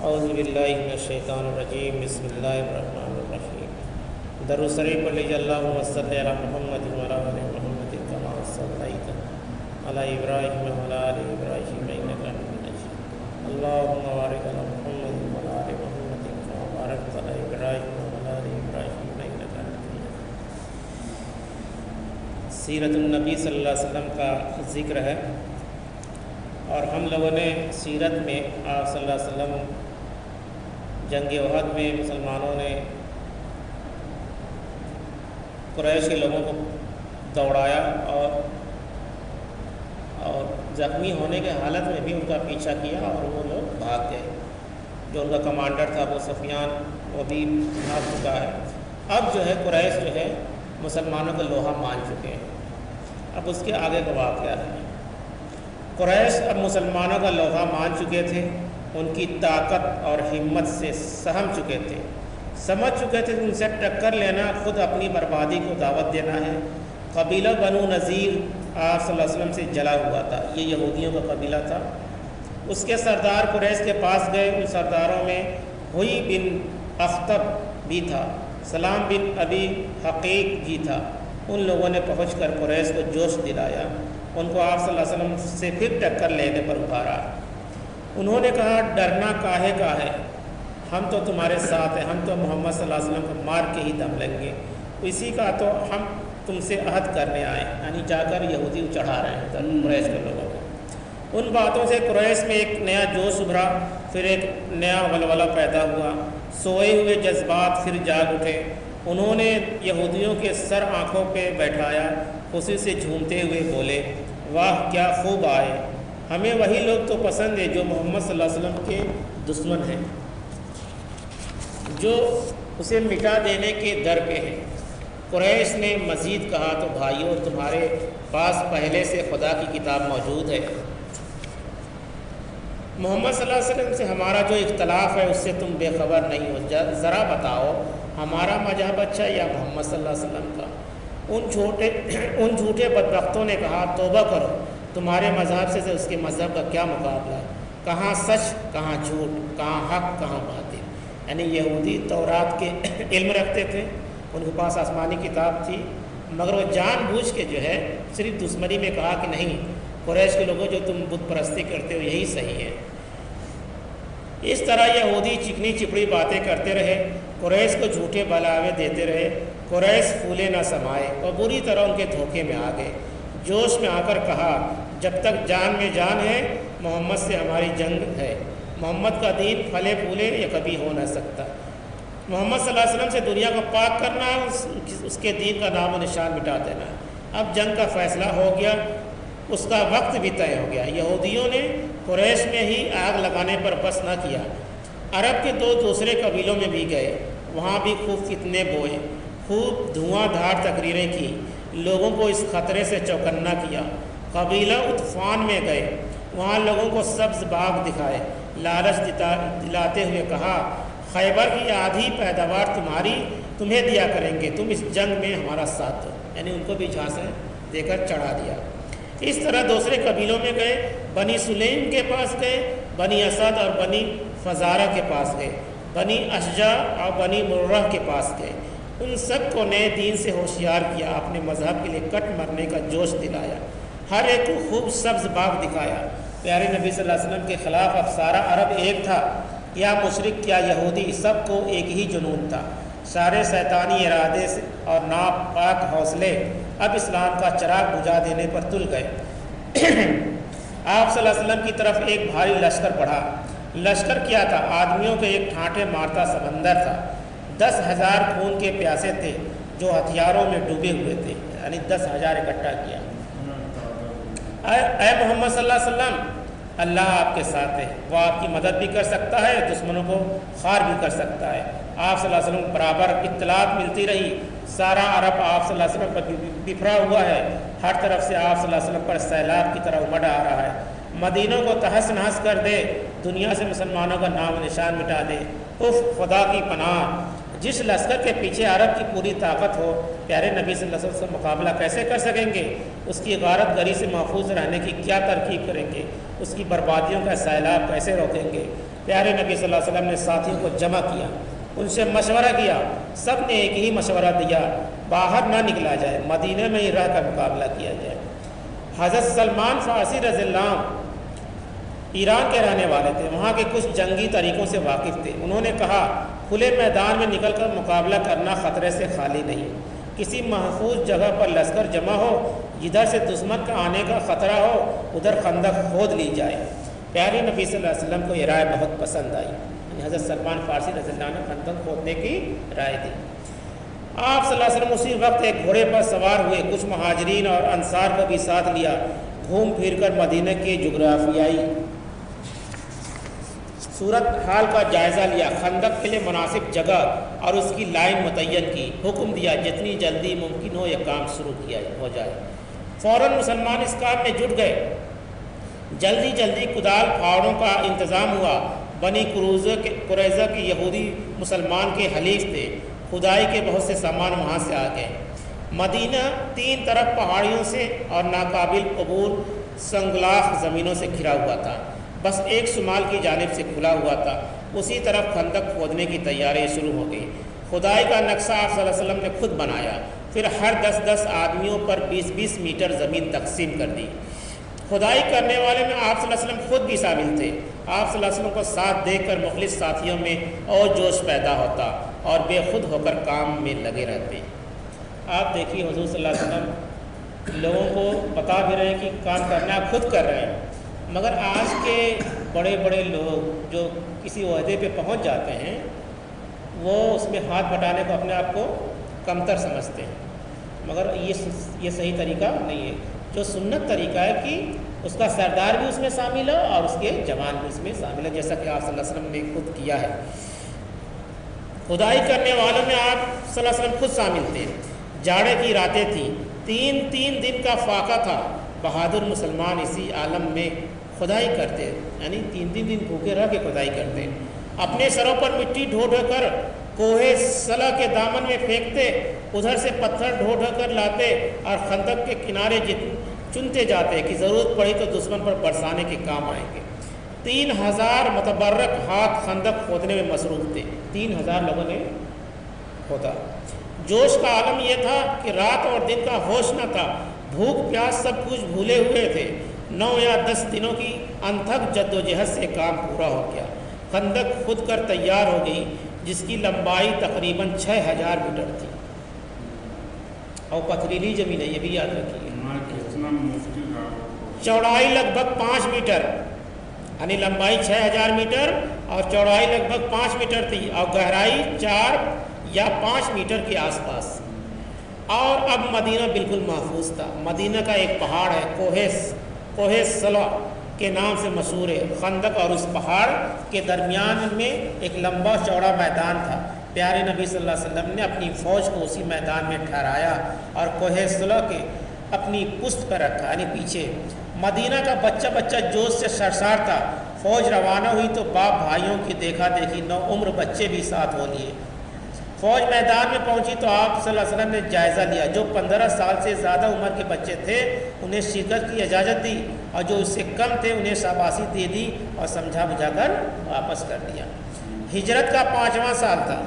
اعوذ باللہ من الشیطان الرجیم بسم اللہ الرحمن الرحیم درود شریف پڑھ لیجیے اللہم صلی علی محمد وعلی آل محمد کما صلیت علی ابراہیم وعلی آل ابراہیم انک حمید مجید اللہم بارک علی محمد وعلی آل محمد کما بارکت علی ابراہیم وعلی آل ابراہیم انک حمید مجید۔ سیرت النبی صلی اللہ علیہ وسلم کا ذکر ہے، اور ہم لوگوں نے سیرت میں آپ صلی اللہ علیہ وسلم جنگ احد میں مسلمانوں نے قریش کے لوگوں کو دوڑایا اور زخمی ہونے کے حالت میں بھی ان کا پیچھا کیا اور وہ لوگ بھاگ گئے۔ جو ان کا کمانڈر تھا ابو سفیان، وہ بھی بھاگ چکا ہے۔ اب جو ہے قریش جو ہے مسلمانوں کا لوہا مان چکے ہیں۔ اب اس کے آگے کا واقعہ ہے، قریش اب مسلمانوں کا لوہا مان چکے تھے، ان کی طاقت اور ہمت سے سہم چکے تھے، سمجھ چکے تھے کہ ان سے ٹکر لینا خود اپنی بربادی کو دعوت دینا ہے۔ قبیلہ بنو نذیر آپ صلی اللہ علیہ وسلم سے جلا ہوا تھا، یہ یہودیوں کا قبیلہ تھا۔ اس کے سردار قریش کے پاس گئے، ان سرداروں میں ہوئی بن اخطب بھی تھا، سلام بن ابی حقیق بھی تھا۔ ان لوگوں نے پہنچ کر قریش کو جوش دلایا، ان کو آپ صلی اللہ علیہ وسلم سے پھر ٹکر لینے پر ابھارا۔ انہوں نے کہا ڈرنا کاہے کا ہے، ہم تو تمہارے ساتھ ہیں، ہم تو محمد صلی اللہ علیہ وسلم کو مار کے ہی دم لیں گے، اسی کا تو ہم تم سے عہد کرنے آئے، یعنی جا کر یہودی چڑھا رہے ہیں قریش کے لوگوں کو۔ ان باتوں سے قریش میں ایک نیا جوش ابھرا، پھر ایک نیا ولولہ پیدا ہوا، سوئے ہوئے جذبات پھر جاگ اٹھے۔ انہوں نے یہودیوں کے سر آنکھوں پہ بیٹھایا، خوشی سے جھومتے ہوئے بولے واہ کیا خوب آئے، ہمیں وہی لوگ تو پسند ہیں جو محمد صلی اللہ علیہ وسلم کے دشمن ہیں، جو اسے مٹا دینے کے در پہ ہیں۔ قریش نے مزید کہا تو بھائیوں تمہارے پاس پہلے سے خدا کی کتاب موجود ہے، محمد صلی اللہ علیہ وسلم سے ہمارا جو اختلاف ہے اس سے تم بے خبر نہیں ہو، ذرا بتاؤ ہمارا مذہب اچھا یا محمد صلی اللہ علیہ وسلم کا؟ ان جھوٹے بدبختوں نے کہا توبہ کرو، تمہارے مذہب سے اس کے مذہب کا کیا مقابلہ ہے، کہاں سچ کہاں جھوٹ، کہاں حق کہاں باطل۔ یعنی یہودی تورات کے علم رکھتے تھے، ان کے پاس آسمانی کتاب تھی، مگر وہ جان بوجھ کے جو ہے صرف دشمنی میں کہا کہ نہیں قریش کے لوگوں جو تم بت پرستی کرتے ہو یہی صحیح ہے۔ اس طرح یہودی چکنی چپڑی باتیں کرتے رہے، قریش کو جھوٹے بلاوے دیتے رہے، قریش پھولے نہ سمائے اور بری طرح ان کے دھوکے میں آ گئے۔ جوش میں آ کر کہا جب تک جان میں جان ہے محمد سے ہماری جنگ ہے، محمد کا دین پھلے پھولے یہ کبھی ہو نہ سکتا، محمد صلی اللہ علیہ وسلم سے دنیا کو پاک کرنا ہے، اس کے دین کا نام و نشان مٹا دینا ہے۔ اب جنگ کا فیصلہ ہو گیا، اس کا وقت بھی طے ہو گیا۔ یہودیوں نے قریش میں ہی آگ لگانے پر بس نہ کیا، عرب کے دوسرے قبیلوں میں بھی گئے، وہاں بھی خوب فتنے بوئے، خوب دھواں دھار تقریریں کی، لوگوں کو اس خطرے سے چوکنا کیا۔ قبیلہ عطفان میں گئے، وہاں لوگوں کو سبز باغ دکھائے، لالچ دلاتے ہوئے کہا خیبر کی آدھی پیداوار تمہیں دیا کریں گے، تم اس جنگ میں ہمارا ساتھ دو، یعنی ان کو بھی جھانسیں دے کر چڑھا دیا۔ اس طرح دوسرے قبیلوں میں گئے، بنی سلیم کے پاس گئے، بنی اسد اور بنی فزارہ کے پاس گئے، بنی اشجع اور بنی مرہ کے پاس گئے، ان سب کو نئے دین سے ہوشیار کیا، اپنے مذہب کے لیے کٹ مرنے کا جوش دلایا، ہر ایک کو خوب سبز باغ دکھایا۔ پیارے نبی صلی اللہ علیہ وسلم کے خلاف اب سارا عرب ایک تھا، کیا مشرک کیا یہودی، سب کو ایک ہی جنون تھا، سارے شیطانی ارادے سے اور ناپاک حوصلے اب اسلام کا چراغ بجھا دینے پر تل گئے۔ آپ صلی اللہ علیہ وسلم کی طرف ایک بھاری لشکر بڑھا۔ لشکر کیا تھا؟ آدمیوں کے ایک ٹھانٹے مارتا سمندر تھا، 10,000 خون کے پیاسے تھے جو ہتھیاروں میں ڈوبے ہوئے تھے، یعنی 10,000 اکٹھا کیا۔ اے محمد صلی اللہ علیہ وسلم اللہ آپ کے ساتھ ہے، وہ آپ کی مدد بھی کر سکتا ہے، دشمنوں کو خار بھی کر سکتا ہے۔ آپ صلی اللہ علیہ وسلم برابر اطلاعات ملتی رہی، سارا عرب آپ صلی اللہ علیہ وسلم پر بکھرا ہوا ہے، ہر طرف سے آپ صلی اللہ علیہ وسلم پر سیلاب کی طرح امڑ آ رہا ہے، مدینوں کو تہس نہس کر دے، دنیا سے مسلمانوں کا نام و نشان مٹا دے۔ اف خدا کی پناہ، جس لشکر کے پیچھے عرب کی پوری طاقت ہو، پیارے نبی صلی اللہ علیہ وسلم سے مقابلہ کیسے کر سکیں گے؟ اس کی غارت گری سے محفوظ رہنے کی کیا ترکیب کریں گے؟ اس کی بربادیوں کا سیلاب کیسے روکیں گے؟ پیارے نبی صلی اللہ علیہ وسلم نے ساتھیوں کو جمع کیا، ان سے مشورہ کیا، سب نے ایک ہی مشورہ دیا، باہر نہ نکلا جائے، مدینہ میں ہی رہ کر مقابلہ کیا جائے۔ حضرت سلمان فارسی رضی اللہ عنہ ایران کے رہنے والے تھے، وہاں کے کچھ جنگی طریقوں سے واقف تھے۔ انہوں نے کہا کھلے میدان میں نکل کر مقابلہ کرنا خطرے سے خالی نہیں، کسی محفوظ جگہ پر لشکر جمع ہو، جدھر سے دشمن کا آنے کا خطرہ ہو ادھر خندق کھود لی جائے۔ پیارے نبی صلی اللہ علیہ وسلم کو یہ رائے بہت پسند آئی، حضرت سلمان فارسی رضی اللہ عنہ نے خندق کھودنے کی رائے دی۔ آپ صلی اللہ علیہ وسلم اسی وقت ایک گھوڑے پر سوار ہوئے، کچھ مہاجرین اور انصار کو بھی ساتھ لیا، گھوم پھر کر مدینہ کے جغرافیائی صورت حال کا جائزہ لیا، خندق کے لیے مناسب جگہ اور اس کی لائن متعین کی، حکم دیا جتنی جلدی ممکن ہو یہ کام شروع کیا ہو جائے۔ فوراً مسلمان اس کام میں جٹ گئے، جلدی کدال پھاوڑوں کا انتظام ہوا۔ بنی قریظہ کے یہودی مسلمان کے حلیف تھے، کھدائی کے بہت سے سامان وہاں سے آ گئے۔ مدینہ تین طرف پہاڑیوں سے اور ناقابل عبور سنگلاخ زمینوں سے گھرا ہوا تھا، بس ایک شمال کی جانب سے کھلا ہوا تھا، اسی طرف خندق کھودنے کی تیاری شروع ہو گئی۔ کھدائی کا نقشہ آپ صلی اللہ علیہ وسلم نے خود بنایا، پھر ہر 10 آدمیوں پر 20 میٹر زمین تقسیم کر دی۔ کھدائی کرنے والے میں آپ صلی اللہ علیہ وسلم خود بھی شامل تھے۔ آپ صلی اللہ علیہ وسلم کو ساتھ دیکھ کر مخلص ساتھیوں میں اور جوش پیدا ہوتا اور بے خود ہو کر کام میں لگے رہتے۔ آپ دیکھیے حضور صلی اللہ علیہ وسلم لوگوں کو بتا بھی رہے ہیں کہ کام کرنا آپ خود کر رہے ہیں، مگر آج کے بڑے لوگ جو کسی عہدے پہ پہنچ جاتے ہیں وہ اس میں ہاتھ بٹانے کو اپنے آپ کو کمتر سمجھتے ہیں، مگر یہ صحیح طریقہ نہیں ہے۔ جو سنت طریقہ ہے کہ اس کا سردار بھی اس میں شامل ہو اور اس کے جوان بھی اس میں شامل ہے، جیسا کہ آپ صلی اللہ علیہ وسلم نے خود کیا ہے۔ کھدائی کرنے والوں میں آپ صلی اللہ علیہ وسلم خود شامل تھے۔ جاڑے کی راتیں تھیں، تین دن کا فاقہ تھا۔ بہادر مسلمان اسی عالم میں کھدائی کرتے، یعنی تین دن بھوکے رہ کے کھدائی کرتے، اپنے سروں پر مٹی ڈھو کر کوہ صلا کے دامن میں پھینکتے، ادھر سے پتھر ڈھو کر لاتے اور خندق کے کنارے چنتے جاتے کہ ضرورت پڑی تو دشمن پر برسانے کے کام آئیں گے۔ 3000 متبرک ہاتھ خندق کھودنے میں مصروف تھے، 3000 لوگوں نے کھودا۔ جوش کا عالم یہ تھا کہ رات اور دن کا ہوش نہ تھا، بھوک پیاس سب کچھ بھولے ہوئے تھے۔ 9 یا 10 دنوں کی انتھک جدوجہد سے کام پورا ہو گیا۔ خندق خود کر تیار ہو گئی، جس کی لمبائی تقریباً 6000 میٹر تھی، اور پتھریلی زمین ہے، یہ بھی یاد رکھیے۔ چوڑائی لگ بھگ 5 میٹر، یعنی لمبائی 6000 میٹر اور چوڑائی لگ بھگ 5 میٹر تھی، اور گہرائی 4 یا 5 میٹر کے آس پاس۔ اور اب مدینہ بالکل محفوظ تھا۔ مدینہ کا ایک پہاڑ ہے، کوہ صلا کے نام سے مشہور ہے۔ خندق اور اس پہاڑ کے درمیان میں ایک لمبا چوڑا میدان تھا۔ پیارے نبی صلی اللہ علیہ وسلم نے اپنی فوج کو اسی میدان میں ٹھہرایا اور کوہ صلا کے اپنی پشت پر رکھا، یعنی پیچھے۔ مدینہ کا بچہ جوش سے سرشار تھا۔ فوج روانہ ہوئی تو باپ بھائیوں کی دیکھا دیکھی 9 عمر بچے بھی ساتھ ہو لیے۔ فوج میدان میں پہنچی تو آپ صلی اللہ علیہ وسلم نے جائزہ لیا۔ جو 15 سال سے زیادہ عمر کے بچے تھے انہیں شرکت کی اجازت دی، اور جو اس سے کم تھے انہیں شاباشی دے دی اور سمجھا بجھا کر واپس کر دیا۔ ہجرت کا 5واں سال تھا،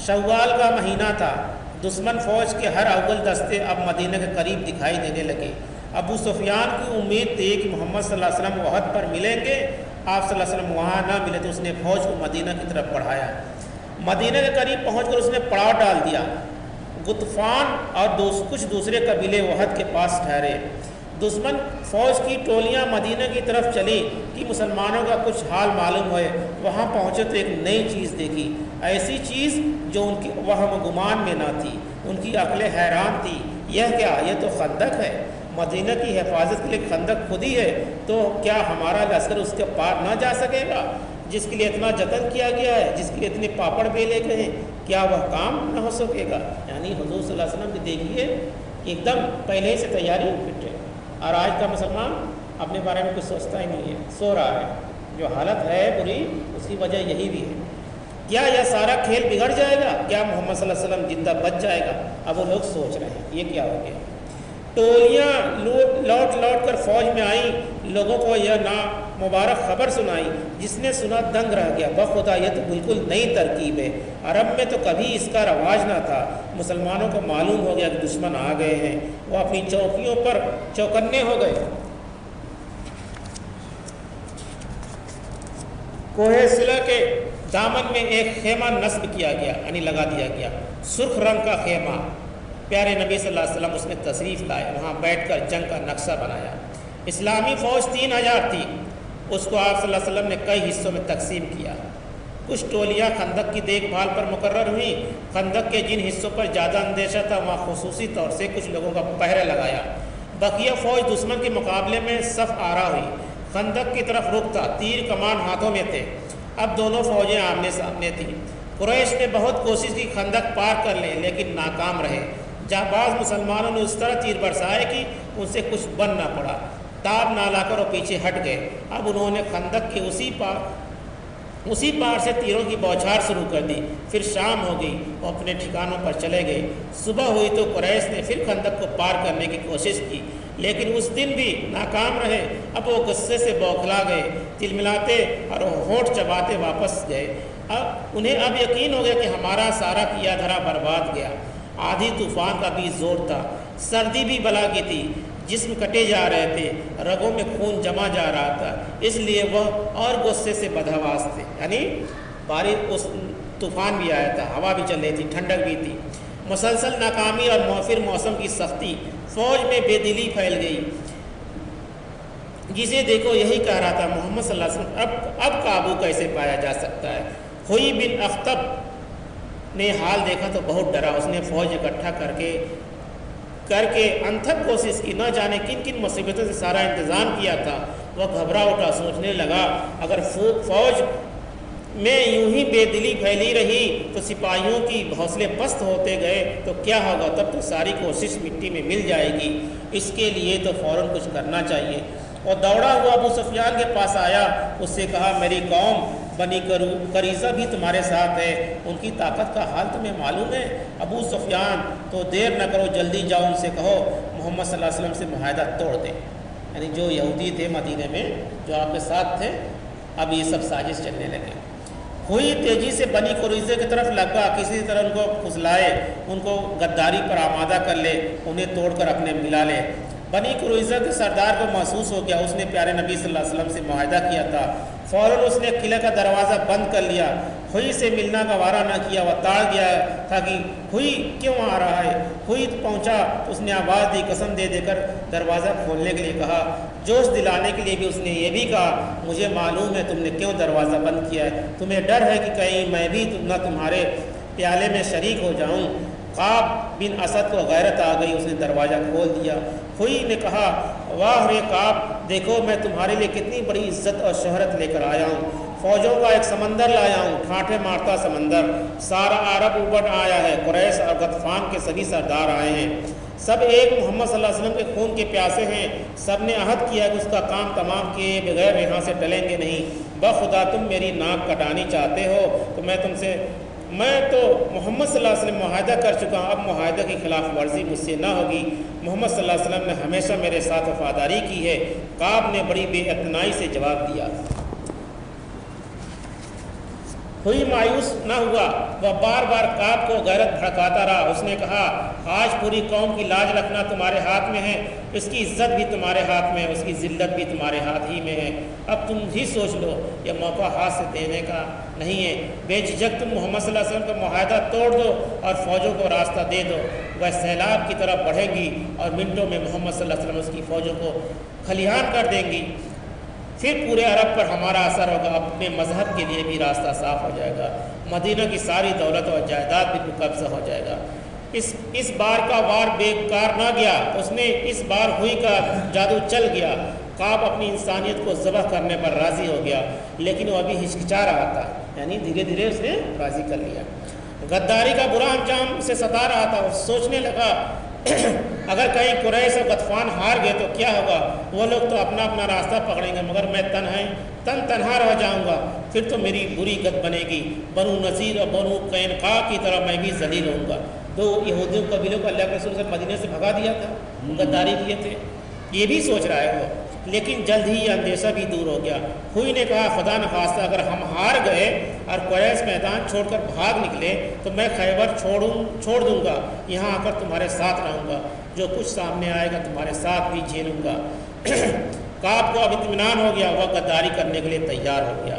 شوال کا مہینہ تھا۔ دشمن فوج کے ہر اول دستے اب مدینہ کے قریب دکھائی دینے لگے۔ ابو سفیان کی امید تھی کہ محمد صلی اللہ علیہ وسلم احد پر ملیں گے، آپ صلی اللہ علیہ وسلم وہاں نہ ملے تو اس نے فوج کو مدینہ کی طرف بڑھایا۔ مدینہ کے قریب پہنچ کر اس نے پڑاؤ ڈال دیا۔ غطفان اور کچھ دوسرے قبیلے احد کے پاس ٹھہرے۔ دشمن فوج کی ٹولیاں مدینہ کی طرف چلی کہ مسلمانوں کا کچھ حال معلوم ہوئے۔ وہاں پہنچے تو ایک نئی چیز دیکھی، ایسی چیز جو ان کی وہم و گمان میں نہ تھی۔ ان کی عقلیں حیران تھی، یہ کیا؟ یہ تو خندق ہے، مدینہ کی حفاظت کے لیے خندق خود ہی ہے، تو کیا ہمارا لشکر اس کے پار نہ جا سکے گا؟ جس کے لیے اتنا جتن کیا گیا ہے، جس کے لیے اتنے پاپڑ بیلے گئے ہیں، کیا وہ کام نہ ہو سکے گا؟ یعنی حضور صلی اللہ علیہ وسلم کی دیکھیے ایک دم پہلے سے تیاری فٹ ہے۔ اور آج کا مسلمان اپنے بارے میں کچھ سوچتا ہی نہیں ہے، سو رہا ہے۔ جو حالت ہے بری، اس کی وجہ یہی بھی ہے۔ کیا یہ سارا کھیل بگڑ جائے گا؟ کیا محمد صلی اللہ علیہ وسلم زندہ بچ جائے گا؟ اب وہ لوگ سوچ رہے ہیں یہ کیا ہو گیا۔ ٹولیاں لوٹ لوٹ کر فوج میں آئیں، لوگوں کو یہ نامبارک خبر سنائی۔ جس نے سنا دنگ رہ گیا، بخدا یہ تو بالکل نئی ترکیب ہے، عرب میں تو کبھی اس کا رواج نہ تھا۔ مسلمانوں کو معلوم ہو گیا کہ دشمن آ گئے ہیں، وہ اپنی چوکیوں پر چوکنے ہو گئے۔ کوہ صلہ کے دامن میں ایک خیمہ نصب کیا گیا، یعنی لگا دیا گیا، سرخ رنگ کا خیمہ۔ پیارے نبی صلی اللہ علیہ وسلم اس میں تشریف لائے، وہاں بیٹھ کر جنگ کا نقشہ بنایا۔ اسلامی فوج 3000 تھی، اس کو آپ صلی اللہ علیہ وسلم نے کئی حصوں میں تقسیم کیا۔ کچھ ٹولیاں خندق کی دیکھ بھال پر مقرر ہوئیں۔ خندق کے جن حصوں پر زیادہ اندیشہ تھا وہاں خصوصی طور سے کچھ لوگوں کا پہرہ لگایا۔ بقیہ فوج دشمن کے مقابلے میں صف آرا ہوئی، خندق کی طرف رخ تھا، تیر کمان ہاتھوں میں تھے۔ اب دونوں فوجیں آمنے سامنے تھیں۔ قریش نے بہت کوشش کی خندق پار کر لیں، لیکن ناکام رہے۔ جانباز مسلمانوں نے اس طرح تیر برسائے کہ ان سے کچھ بن نہ پڑا، تاب نہ لا کر وہ پیچھے ہٹ گئے۔ اب انہوں نے خندق کے اسی پار سے تیروں کی بوچھار شروع کر دی۔ پھر شام ہو گئی، وہ اپنے ٹھکانوں پر چلے گئے۔ صبح ہوئی تو قریش نے پھر خندق کو پار کرنے کی کوشش کی، لیکن اس دن بھی ناکام رہے۔ اب وہ غصے سے بوکھلا گئے، تلملاتے اور ہونٹ چباتے واپس گئے۔ انہیں اب یقین ہو گیا کہ ہمارا سارا کیا دھرا برباد گیا۔ آدھی طوفان کا بھی زور تھا، سردی بھی بلا کی تھی، جسم کٹے جا رہے تھے، رگوں میں خون جما جا رہا تھا، اس لیے وہ اور غصے سے بدحواس تھے۔ یعنی بارش، اس طوفان بھی آیا تھا، ہوا بھی چل رہی تھی، ٹھنڈک بھی تھی۔ مسلسل ناکامی اور موفر موسم کی سختی، فوج میں بے دلی پھیل گئی۔ جسے دیکھو یہی کہہ رہا تھا محمد صلی اللہ علیہ وسلم اب قابو کیسے پایا جا سکتا ہے۔ ہوئی بن اخطب نے حال دیکھا تو بہت ڈرا، اس نے فوج اکٹھا کر کے انتھک کوشش کی، نہ جانے کن کن مصیبتوں سے سارا انتظام کیا تھا۔ وہ گھبرا اٹھا، سوچنے لگا اگر فوج میں یوں ہی بے دلی پھیلی رہی تو سپاہیوں کی حوصلے پست ہوتے گئے تو کیا ہوگا، تب تو ساری کوشش مٹی میں مل جائے گی۔ اس کے لیے تو فوراً کچھ کرنا چاہیے۔ اور دوڑا ہوا ابو سفیان کے پاس آیا، اس سے کہا میری قوم بنی قریظہ بھی تمہارے ساتھ ہے، ان کی طاقت کا حال تمہیں معلوم ہے۔ ابو سفیان تو دیر نہ کرو، جلدی جاؤ، ان سے کہو محمد صلی اللہ علیہ وسلم سے معاہدہ توڑ دیں۔ یعنی جو یہودی تھے مدینے میں، جو آپ کے ساتھ تھے، اب یہ سب سازش چلنے لگے۔ ہوئی تیزی سے بنی قریظہ کی طرف لگا، کسی طرح ان کو پھسلائے، ان کو غداری پر آمادہ کر لے، انہیں توڑ کر اپنے ملا لے۔ بنی قریظہ کے سردار کو محسوس ہو گیا، اس نے پیارے نبی صلی اللہ علیہ وسلم سے معاہدہ کیا تھا۔ فوراً اس نے قلعہ کا دروازہ بند کر لیا، ہوئی سے ملنا گوارا نہ کیا، وہ تاڑ گیا تھا کہ ہوئی کیوں آ رہا ہے۔ ہوئی پہنچا تو اس نے آواز دی، قسم دے دے کر دروازہ کھولنے کے لیے کہا، جوش دلانے کے لیے بھی اس نے یہ بھی کہا مجھے معلوم ہے تم نے کیوں دروازہ بند کیا ہے، تمہیں ڈر ہے کہ کہیں میں بھی نہ تمہارے پیالے میں شریک ہو جاؤں۔ قاب بن اسد کو غیرت آ گئی، اس نے دروازہ کھول دیا۔ ہوئی نے کہا واہ رے قاب، دیکھو میں تمہارے لیے کتنی بڑی عزت اور شہرت لے کر آیا ہوں، فوجوں کا ایک سمندر لایا ہوں، ٹھاٹھے مارتا سمندر، سارا عرب اوپر آیا ہے، قریش اور غطفان کے سبھی سردار آئے ہیں، سب ایک محمد صلی اللہ علیہ وسلم کے خون کے پیاسے ہیں، سب نے عہد کیا کہ اس کا کام تمام کیے بغیر یہاں سے ٹلیں گے نہیں۔ بخدا تم میری ناک کٹانی چاہتے ہو تو میں تو محمد صلی اللہ علیہ وسلم معاہدہ کر چکا ہوں، اب معاہدہ کی خلاف ورزی مجھ سے نہ ہوگی۔ محمد صلی اللہ علیہ وسلم نے ہمیشہ میرے ساتھ وفاداری کی ہے۔ قاب نے بڑی بے اعتنائی سے جواب دیا۔ ہوئی مایوس نہ ہوا، وہ بار بار قاب کو غیرت بھڑکاتا رہا۔ اس نے کہا آج پوری قوم کی لاج رکھنا تمہارے ہاتھ میں ہے، اس کی عزت بھی تمہارے ہاتھ میں ہے، اس کی ذلت بھی تمہارے ہاتھ ہی میں ہے۔ اب تم ہی سوچ لو، یہ موقع ہاتھ سے دینے کا نہیں ہے، بے جھجک تم محمد صلی اللہ علیہ وسلم کا معاہدہ توڑ دو اور فوجوں کو راستہ دے دو، وہ سیلاب کی طرف بڑھیں گی اور منٹوں میں محمد صلی اللہ علیہ وسلم اس کی فوجوں کو کھلیان کر دیں گی، پھر پورے عرب پر ہمارا اثر ہوگا، اپنے مذہب کے لیے بھی راستہ صاف ہو جائے گا، مدینہ کی ساری دولت اور جائیداد بھی قبضہ ہو جائے گا۔ اس بار کا وار بیکار نہ گیا، اس نے اس بار ہوئی کا جادو چل گیا۔ قاب اپنی انسانیت کو ذبح کرنے پر راضی ہو گیا، لیکن وہ ابھی ہچکچا رہا تھا، یعنی دھیرے دھیرے اس نے راضی کر لیا۔ غداری کا برا انجام اسے ستا رہا تھا، وہ سوچنے لگا اگر کہیں قریش اور غطفان ہار گئے تو کیا ہوگا؟ وہ لوگ تو اپنا اپنا راستہ پکڑیں گے مگر میں تنہا رہ جاؤں گا، پھر تو میری بری گت بنے گی، بنو نذیر اور بنو قینقاع کی طرح میں بھی ذلیل ہوں گا۔ دو یہودیوں قبیلوں کو اللہ کے رسول سے مدینے سے بھگا دیا تھا، غداری کیے تھے، یہ بھی سوچ رہا ہے وہ، لیکن جلد ہی یہ اندیشہ بھی دور ہو گیا۔ ہوئی نے کہا خدا نخواستہ اگر ہم ہار گئے اور قریش میدان چھوڑ کر بھاگ نکلے تو میں خیبر چھوڑ دوں گا، یہاں آ کر تمہارے ساتھ رہوں گا، جو کچھ سامنے آئے گا تمہارے ساتھ بھی جھیلوں گا۔ کعب کو اب اطمینان ہو گیا، وہ غداری کرنے کے لیے تیار ہو گیا۔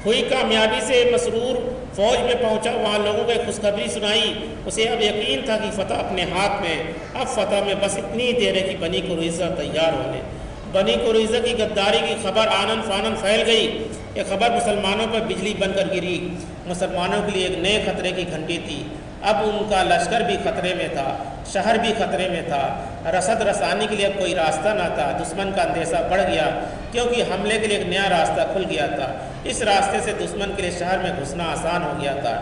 ہوئی کامیابی سے مسرور فوج میں پہنچا، وہاں لوگوں کو خوشخبری سنائی، اسے اب یقین تھا کہ فتح اپنے ہاتھ میں، اب فتح میں بس اتنی دیر ہے کہ بنی قریظہ تیار ہو لے۔ بنی قریظہ کی غداری کی خبر آنن فانن پھیل گئی، یہ خبر مسلمانوں پر بجلی بن کر گری، مسلمانوں کے لیے ایک نئے خطرے کی گھنٹی تھی۔ اب ان کا لشکر بھی خطرے میں تھا، شہر بھی خطرے میں تھا، رسد رسانی کے لیے اب کوئی راستہ نہ تھا۔ دشمن کا اندیشہ بڑھ گیا کیونکہ حملے کے لیے ایک نیا راستہ کھل گیا تھا، اس راستے سے دشمن کے لیے شہر میں گھسنا آسان ہو گیا تھا۔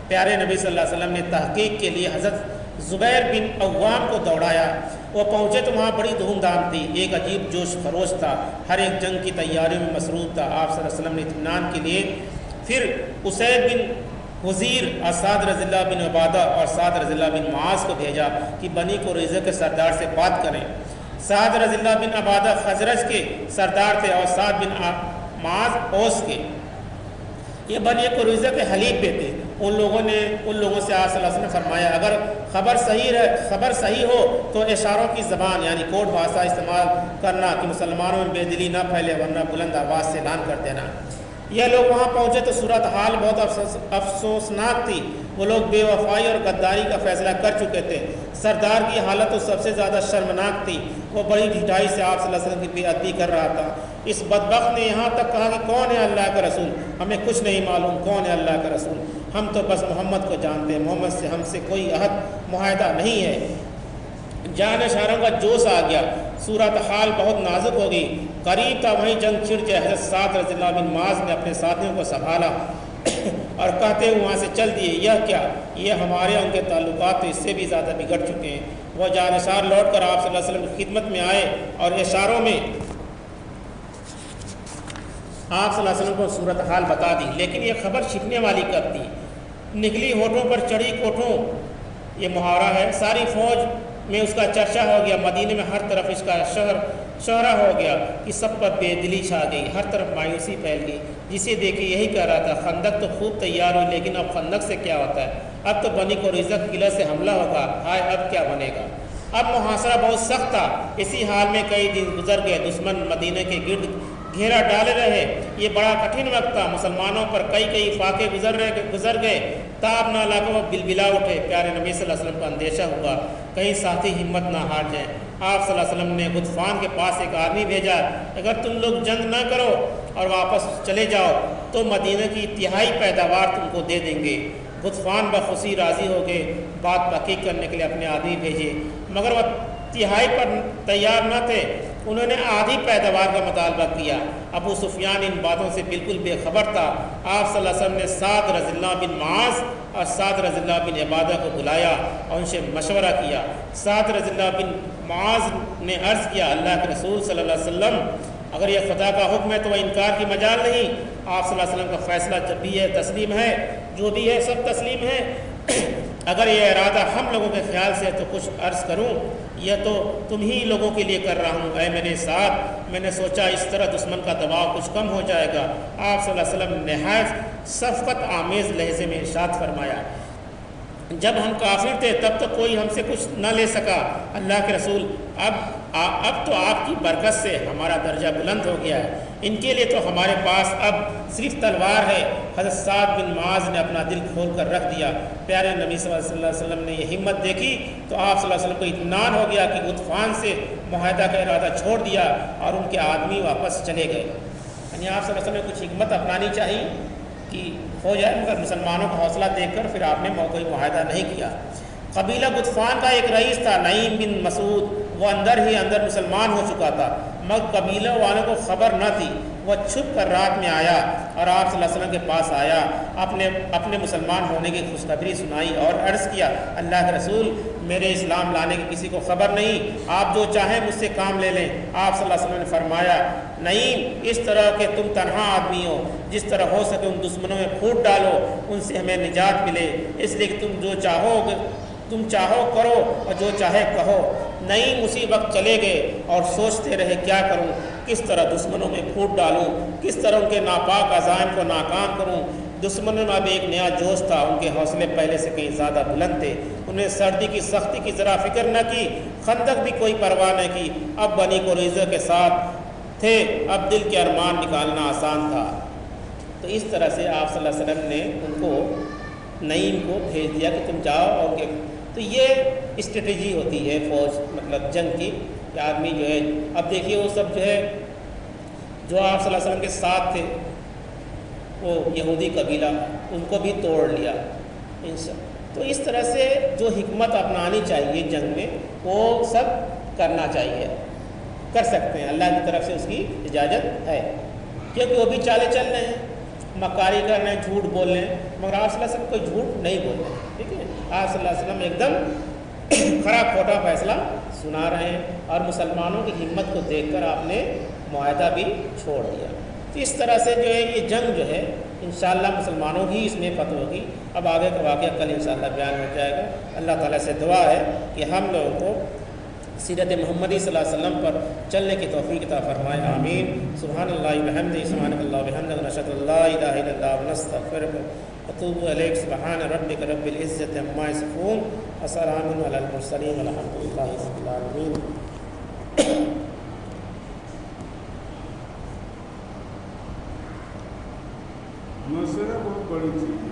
پیارے نبی صلی اللہ علیہ وسلم نے تحقیق کے لیے حضرت زبیر بن عوام کو دوڑایا، وہ پہنچے تو وہاں بڑی دھوم دھام تھی، ایک عجیب جوش خروش تھا، ہر ایک جنگ کی تیاریوں میں مصروف تھا۔ آپ صلی اللہ علیہ وسلم نے اطمینان کے لیے پھر اسید بن حضیر اور سعد رضی اللہ بن عبادہ اور سعد رضی اللہ بن معاذ کو بھیجا کہ بنی قریظہ کے سردار سے بات کریں۔ سعد رضی اللہ بن عبادہ خزرج کے سردار تھے اور سعد بن معاذ اوس کے، یہ بنی قریظہ کے حلیف بھی تھے۔ ان لوگوں سے آپ صلی اللہ علیہ وسلم نے فرمایا اگر خبر صحیح ہو تو اشاروں کی زبان یعنی کوڈ بھاشا استعمال کرنا کہ مسلمانوں میں بے دلی نہ پھیلے، ورنہ بلند آواز سے اعلان کر دینا۔ یہ لوگ وہاں پہنچے تو صورتحال بہت افسوسناک تھی، وہ لوگ بے وفائی اور غداری کا فیصلہ کر چکے تھے۔ سردار کی حالت تو سب سے زیادہ شرمناک تھی، وہ بڑی ڈھٹائی سے آپ صلی اللہ علیہ وسلم کی بے ادبی کر رہا تھا۔ اس بدبخت نے یہاں تک کہا کہ کون ہے اللہ کا رسول؟ ہمیں کچھ نہیں معلوم کون ہے اللہ کا رسول، ہم تو بس محمد کو جانتے ہیں، محمد سے ہم سے کوئی عہد معاہدہ نہیں ہے۔ جان اشاروں کا جوش آ گیا، صورتحال بہت نازک ہو گئی، قریب تھا وہیں جنگ چھڑ جائے۔ حضرت سعد رضی اللہ بن معاذ نے اپنے ساتھیوں کو سنبھالا اور کہتے ہوئے وہاں سے چل دیے، یہ کیا، یہ ہمارے ان کے تعلقات تو اس سے بھی زیادہ بگڑ چکے ہیں۔ وہ جانشار لوٹ کر آپ صلی اللہ علیہ وسلم کی خدمت میں آئے اور اشاروں میں آپ صلی اللہ علیہ وسلم کو صورتحال بتا دی، لیکن یہ خبر چھپنے والی کب تھی؟ نکلی ہونٹوں پر چڑھی کوٹھوں، یہ محاورہ ہے، ساری فوج میں اس کا چرچا ہو گیا، مدینے میں ہر طرف اس کا شہرہ ہو گیا کہ سب پر بے دلی چھا گئی، ہر طرف مایوسی پھیل گئی۔ جسے دیکھے یہی کہہ رہا تھا خندق تو خوب تیار ہوئی، لیکن اب خندق سے کیا ہوتا ہے؟ اب تو بنی قریظہ قلعہ سے حملہ ہوگا، ہائے اب کیا بنے گا؟ اب محاصرہ بہت سخت تھا۔ اسی حال میں کئی دن گزر گئے، دشمن مدینے کے گرد گھیرا ڈالے رہے، یہ بڑا کٹھن وقت تھا، مسلمانوں پر کئی فاقے گزر گئے، تاب نہ لا کر وہ بلبلا اٹھے۔ پیارے نبی صلی اللہ علیہ وسلم کو اندیشہ ہوا کہیں ساتھی ہمت نہ ہار جائیں۔ آپ صلی اللہ علیہ وسلم نے غطفان کے پاس ایک آدمی بھیجا، اگر تم لوگ جنگ نہ کرو اور واپس چلے جاؤ تو مدینہ کی انتہائی پیداوار تم کو دے دیں گے۔ غطفان بخوشی راضی ہو گئے، بات تحقیق کرنے کے لیے اپنے آدمی بھیجے، مگر وہ تہائی پر تیار نہ تھے، انہوں نے آدھی پیداوار کا مطالبہ کیا۔ ابو سفیان ان باتوں سے بالکل بے خبر تھا۔ آپ صلی اللہ علیہ وسلم نے سعد رضی اللہ بن معاذ اور سعد رضی اللہ بن عبادہ کو بلایا اور ان سے مشورہ کیا۔ سعد رضی اللہ بن معاذ نے عرض کیا اللہ کے رسول صلی اللہ علیہ وسلم اگر یہ خدا کا حکم ہے تو وہ انکار کی مجال نہیں، آپ صلی اللہ علیہ وسلم کا فیصلہ جب بھی ہے تسلیم ہے، جو بھی ہے سب تسلیم ہے۔ اگر یہ ارادہ ہم لوگوں کے خیال سے ہے تو کچھ عرض کروں، یہ تو تم ہی لوگوں کے لیے کر رہا ہوں، اے میرے ساتھ، میں نے سوچا اس طرح دشمن کا دباؤ کچھ کم ہو جائے گا۔ آپ صلی اللہ علیہ وسلم نے نہایت شفقت آمیز لہجے میں ارشاد فرمایا جب ہم کافر تھے تب تو کوئی ہم سے کچھ نہ لے سکا، اللہ کے رسول اب تو آپ کی برکت سے ہمارا درجہ بلند ہو گیا ہے، ان کے لیے تو ہمارے پاس اب صرف تلوار ہے۔ حضرت سعد بن معاذ نے اپنا دل کھول کر رکھ دیا۔ پیارے نبی صلی اللہ علیہ وسلم نے یہ ہمت دیکھی تو آپ صلی اللہ علیہ وسلم کو اطمینان ہو گیا کہ غطفان سے معاہدہ کا ارادہ چھوڑ دیا اور ان کے آدمی واپس چلے گئے۔ یعنی آپ صلی اللہ علیہ وسلم نے کچھ حکمت اپنانی چاہیے کہ ہو جائے، مگر مسلمانوں کا حوصلہ دیکھ کر پھر آپ نے کوئی معاہدہ نہیں کیا۔ قبیلہ غطفان کا ایک رئیس تھا نعیم بن مسعود، وہ اندر ہی اندر مسلمان ہو چکا تھا، مگر قبیلہ والوں کو خبر نہ تھی۔ وہ چھپ کر رات میں آیا اور آپ صلی اللہ علیہ وسلم کے پاس آیا، اپنے مسلمان ہونے کی خوشخبری سنائی اور عرض کیا، اللہ کے رسول میرے اسلام لانے کی کسی کو خبر نہیں، آپ جو چاہیں مجھ سے کام لے لیں۔ آپ صلی اللہ علیہ وسلم نے فرمایا، نہیں، اس طرح کہ تم تنہا آدمی ہو، جس طرح ہو سکے ان دشمنوں میں پھوٹ ڈالو، ان سے ہمیں نجات ملے، اس لیے کہ تم چاہو کرو اور جو چاہے کہو۔ نہیں، اسی وقت چلے گئے اور سوچتے رہے کیا کروں، کس طرح دشمنوں میں پھوٹ ڈالوں، کس طرح ان کے ناپاک عزائم کو ناکام کروں۔ دشمنوں میں اب ایک نیا جوش تھا، ان کے حوصلے پہلے سے کہیں زیادہ بلند تھے، انہیں سردی کی سختی کی ذرا فکر نہ کی، خندق بھی کوئی پرواہ نہ کی، اب بنی قریظہ کے ساتھ تھے، اب دل کے ارمان نکالنا آسان تھا۔ تو اس طرح سے آپ صلی اللہ علیہ وسلم نے ان کو نعیم کو بھیج دیا کہ تم جاؤ اور کہ تو یہ اسٹریٹجی ہوتی ہے فوج مطلب جنگ کی، کہ آدمی جو ہے، اب دیکھیے وہ سب جو ہے جو آپ صلی اللہ علیہ وسلم کے ساتھ تھے، وہ یہودی قبیلہ، ان کو بھی توڑ لیا تو اس طرح سے جو حکمت اپنانی چاہیے جنگ میں وہ سب کرنا چاہیے، کر سکتے ہیں، اللہ کی طرف سے اس کی اجازت ہے، کیونکہ وہ بھی چالے چل رہے ہیں، مکاری کر رہے ہیں، جھوٹ بول رہے ہیں، مگر آپ صلی اللہ علیہ وسلم کوئی جھوٹ نہیں بول رہے ہیں، ٹھیک ہے، آپ صلی اللہ علیہ وسلم ایک دم کھرا کھوٹا فیصلہ سنا رہے ہیں، اور مسلمانوں کی ہمت کو دیکھ کر آپ نے معاہدہ بھی چھوڑ دیا۔ تو اس طرح سے جو ہے یہ جنگ جو ہے انشاءاللہ مسلمانوں ہی اس میں فتح ہوگی۔ اب آگے کا واقعہ کل انشاءاللہ بیان ہو جائے گا۔ اللہ تعالیٰ سے دعا ہے کہ ہم لوگوں کو سیرت محمدی صلی اللہ علیہ وسلم پر چلنے کی توفیق عطا فرمائے، آمین۔ سبحان اللہ وبحمدہ، سبحانک اللہم وبحمدک، نشہد ان لا الہ الا اللہ ونستغفرک ونتوب الیک۔ سبحان ربک رب العزۃ عما یصفون وسلام علی المرسلین والحمد للہ رب العالمین۔ مسئلہ بہت بڑی چیز ہے۔